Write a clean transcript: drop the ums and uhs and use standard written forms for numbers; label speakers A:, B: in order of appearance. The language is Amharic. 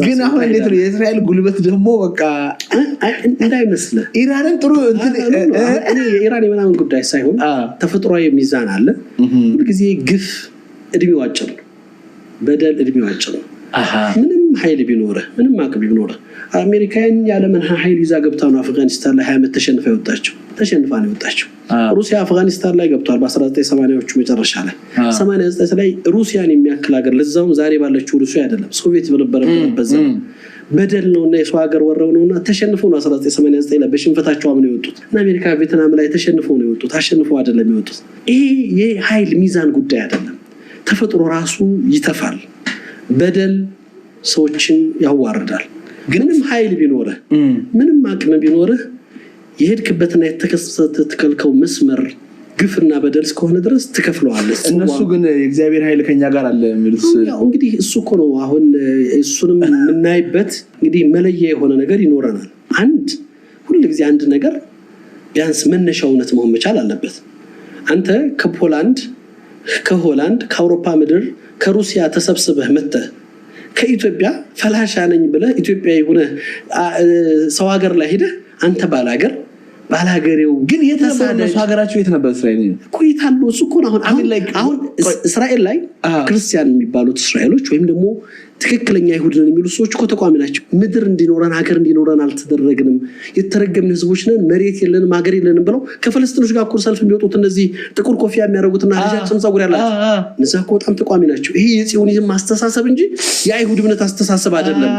A: ግን አሁን እንዴት ነው የእስራኤል ጉልበት ደግሞ በቃ
B: እንዳይመስልህ
A: ኢራንን ጥሩ
B: እኔ የኢራን የምናምን ጉዳይ ሳይሆን ተፈጥሯዊ ሚዛን አለ። ሁልጊዜ ግፍ እድሜው አጭር ነው፣ በደል እድሜው አጭር ነው። ምንም ኃይል ቢኖርህ ምንም አቅም ቢኖርህ አሜሪካን ያለምን ኃይል ይዛ ገብታ ነው አፍጋኒስታን ላይ 20 ዓመት ተሸንፋ ነው የወጣችው። ሩሲያ አፍጋኒስታን ላይ ገብቷል በ1980ዎቹ መጨረሻ ላይ 89 ላይ ሩሲያን የሚያክል ሀገር ለዛውም ዛሬ ባለችው ሩሲያ አይደለም ሶቪየት በነበረበት ዘመን በደል ነውና የሰው ሀገር ወረው ነውና ተሸንፈው ነው 1989 ላይ በሽንፈታቸው አምነው የወጡት። እና አሜሪካ ቪየትናም ላይ ተሸንፈው ነው የወጡት፣ አሸንፈው አይደለም የወጡት። ይሄ የኃይል ሚዛን ጉዳይ አይደለም። ተፈጥሮ ራሱ ይተፋል። በደል ሰዎችን ያዋርዳል። ምንም ኃይል ቢኖርህ ምንም አቅም ቢኖርህ የሄድክበትና የተከልከው መስመር ግፍና በደል እስከሆነ ድረስ ትከፍለዋለህ።
A: እነሱ ግን የእግዚአብሔር ኃይል ከኛ ጋር አለ የሚሉት
B: እንግዲህ እሱ እኮ ነው። አሁን እሱንም የምናይበት እንግዲህ መለያ የሆነ ነገር ይኖረናል። ሁልጊዜ አንድ ነገር ቢያንስ መነሻው እውነት መሆን መቻል አለበት። አንተ ከፖላንድ ከሆላንድ ከአውሮፓ ምድር ከሩሲያ ተሰብስበህ መጥተህ ከኢትዮጵያ ፈላሻ ነኝ ብለህ ኢትዮጵያዊ ሆነ ሰው ሀገር ላይ ሄደህ አንተ ባላገሬው
A: ግን የተሳነሱ ሀገራቸው የት ነበር? እስራኤል
B: ቆይታሉ። እሱ እኮ አሁን እስራኤል ላይ ክርስቲያን የሚባሉት እስራኤሎች ወይም ደግሞ ትክክለኛ ይሁድን የሚሉ ሰዎች እኮ ተቋሚ ናቸው። ምድር እንዲኖረን ሀገር እንዲኖረን አልተደረግንም፣ የተረገምን ህዝቦች ነን፣ መሬት የለንም፣ ሀገር የለንም ብለው ከፍልስጤሞች ጋር እኮ ሰልፍ የሚወጡት እነዚህ ጥቁር ኮፊያ የሚያደርጉትና ረጃጅም ፀጉር ያላቸው እነዛ እኮ በጣም ተቋሚ ናቸው። ይሄ የጽዮኒዝም አስተሳሰብ እንጂ የአይሁድ እምነት አስተሳሰብ አይደለም።